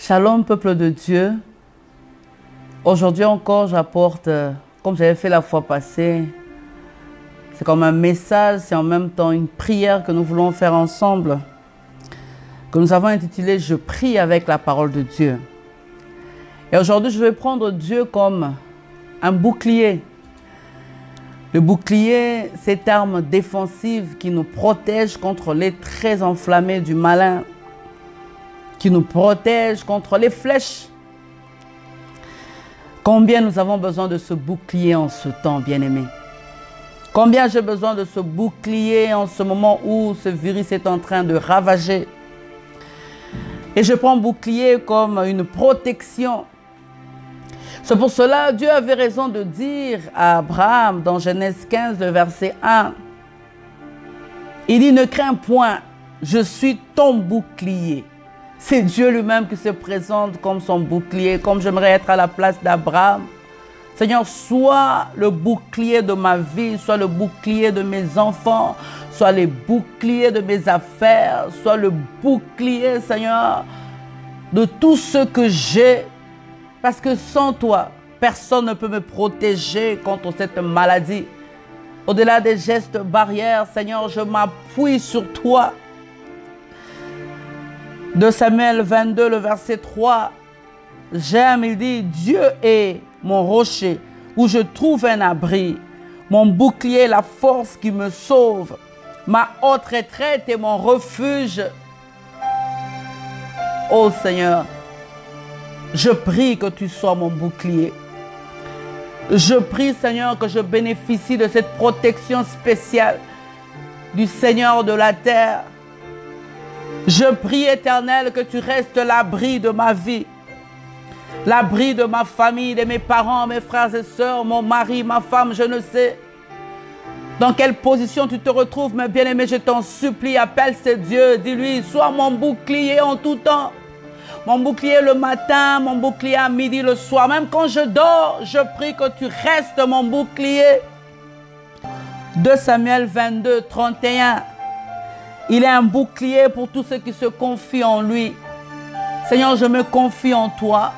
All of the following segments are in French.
Shalom, peuple de Dieu. Aujourd'hui encore, j'apporte, comme j'avais fait la fois passée, c'est comme un message, c'est en même temps une prière que nous voulons faire ensemble, que nous avons intitulé « Je prie avec la parole de Dieu ». Et aujourd'hui, je vais prendre Dieu comme un bouclier. Le bouclier, cette arme défensive qui nous protège contre les traits enflammés du malin, qui nous protège contre les flèches. Combien nous avons besoin de ce bouclier en ce temps, bien-aimés? Combien j'ai besoin de ce bouclier en ce moment où ce virus est en train de ravager? Et je prends bouclier comme une protection. C'est pour cela que Dieu avait raison de dire à Abraham dans Genèse 15, le verset 1. Il dit, ne crains point, je suis ton bouclier. C'est Dieu lui-même qui se présente comme son bouclier, comme j'aimerais être à la place d'Abraham. Seigneur, sois le bouclier de ma vie, sois le bouclier de mes enfants, sois le bouclier de mes affaires, sois le bouclier, Seigneur, de tout ce que j'ai. Parce que sans toi, personne ne peut me protéger contre cette maladie. Au-delà des gestes barrières, Seigneur, je m'appuie sur toi. De Samuel 22, le verset 3, j'aime, il dit, Dieu est mon rocher où je trouve un abri, mon bouclier, la force qui me sauve, ma haute retraite et mon refuge. Ô Seigneur, je prie que tu sois mon bouclier. Je prie, Seigneur, que je bénéficie de cette protection spéciale du Seigneur de la terre. Je prie, Éternel, que tu restes l'abri de ma vie, l'abri de ma famille, de mes parents, mes frères et sœurs, mon mari, ma femme, je ne sais dans quelle position tu te retrouves, mais bien-aimé, je t'en supplie, appelle ce Dieu, dis-lui, sois mon bouclier en tout temps. Mon bouclier le matin, mon bouclier à midi, le soir. Même quand je dors, je prie que tu restes mon bouclier. 2 Samuel 22, 31. Il est un bouclier pour tous ceux qui se confient en lui. Seigneur, je me confie en toi.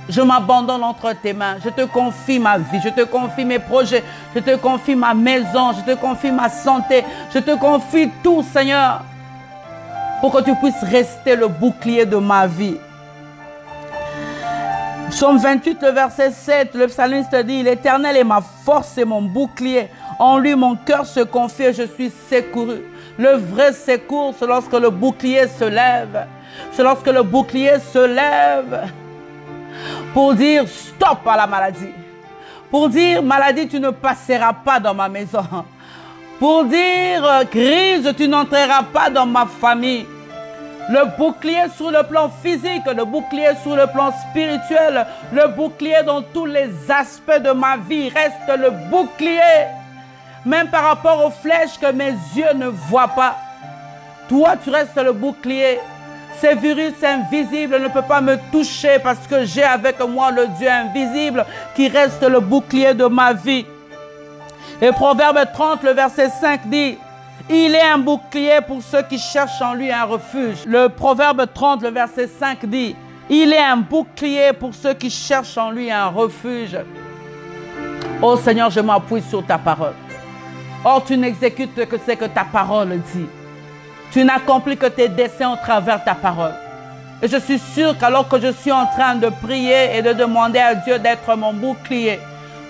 Je m'abandonne entre tes mains. Je te confie ma vie. Je te confie mes projets. Je te confie ma maison. Je te confie ma santé. Je te confie tout, Seigneur, pour que tu puisses rester le bouclier de ma vie. Psaume 28, le verset 7, le psalmiste dit, l'Éternel est ma force et mon bouclier. En lui, mon cœur se confie et je suis secouru. Le vrai secours, c'est lorsque le bouclier se lève. C'est lorsque le bouclier se lève pour dire stop à la maladie. Pour dire, maladie, tu ne passeras pas dans ma maison. Pour dire, crise, tu n'entreras pas dans ma famille. Le bouclier sur le plan physique, le bouclier sur le plan spirituel, le bouclier dans tous les aspects de ma vie reste le bouclier. Même par rapport aux flèches que mes yeux ne voient pas. Toi, tu restes le bouclier. Ces virus invisibles ne peuvent pas me toucher parce que j'ai avec moi le Dieu invisible qui reste le bouclier de ma vie. Et Proverbe 30, le verset 5 dit, il est un bouclier pour ceux qui cherchent en lui un refuge. Le Proverbe 30, le verset 5 dit, il est un bouclier pour ceux qui cherchent en lui un refuge. Oh Seigneur, je m'appuie sur ta parole. Or, tu n'exécutes que ce que ta parole dit. Tu n'accomplis que tes desseins au travers de ta parole. Et je suis sûr qu'alors que je suis en train de prier et de demander à Dieu d'être mon bouclier,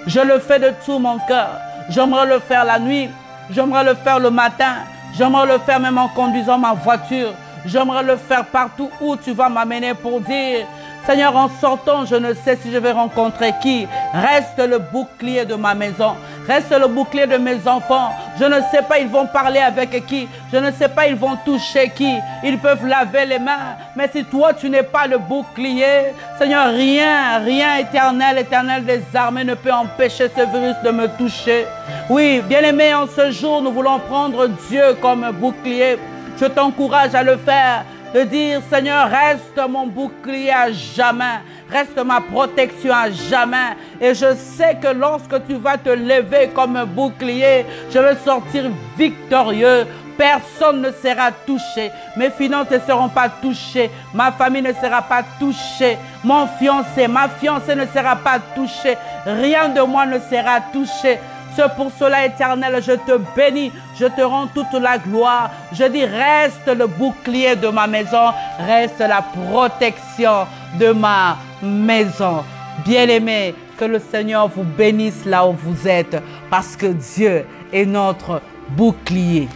je le fais de tout mon cœur. J'aimerais le faire la nuit. J'aimerais le faire le matin. J'aimerais le faire même en conduisant ma voiture. J'aimerais le faire partout où tu vas m'amener pour dire, Seigneur, en sortant, je ne sais si je vais rencontrer qui. Reste le bouclier de ma maison. Reste le bouclier de mes enfants. Je ne sais pas, ils vont parler avec qui. Je ne sais pas, ils vont toucher qui. Ils peuvent laver les mains. Mais si toi, tu n'es pas le bouclier, Seigneur, rien, éternel des armées ne peut empêcher ce virus de me toucher. Oui, bien-aimé, en ce jour, nous voulons prendre Dieu comme bouclier. Je t'encourage à le faire. De dire, Seigneur, reste mon bouclier à jamais, reste ma protection à jamais. Et je sais que lorsque tu vas te lever comme un bouclier, je vais sortir victorieux Personne ne sera touché. Mes finances ne seront pas touchées. Ma famille ne sera pas touchée. Mon fiancé, ma fiancée ne sera pas touchée. Rien de moi ne sera touché. C'est pour cela, Éternel, je te bénis, je te rends toute la gloire. Je dis, reste le bouclier de ma maison, reste la protection de ma maison. Bien-aimés, que le Seigneur vous bénisse là où vous êtes, parce que Dieu est notre bouclier.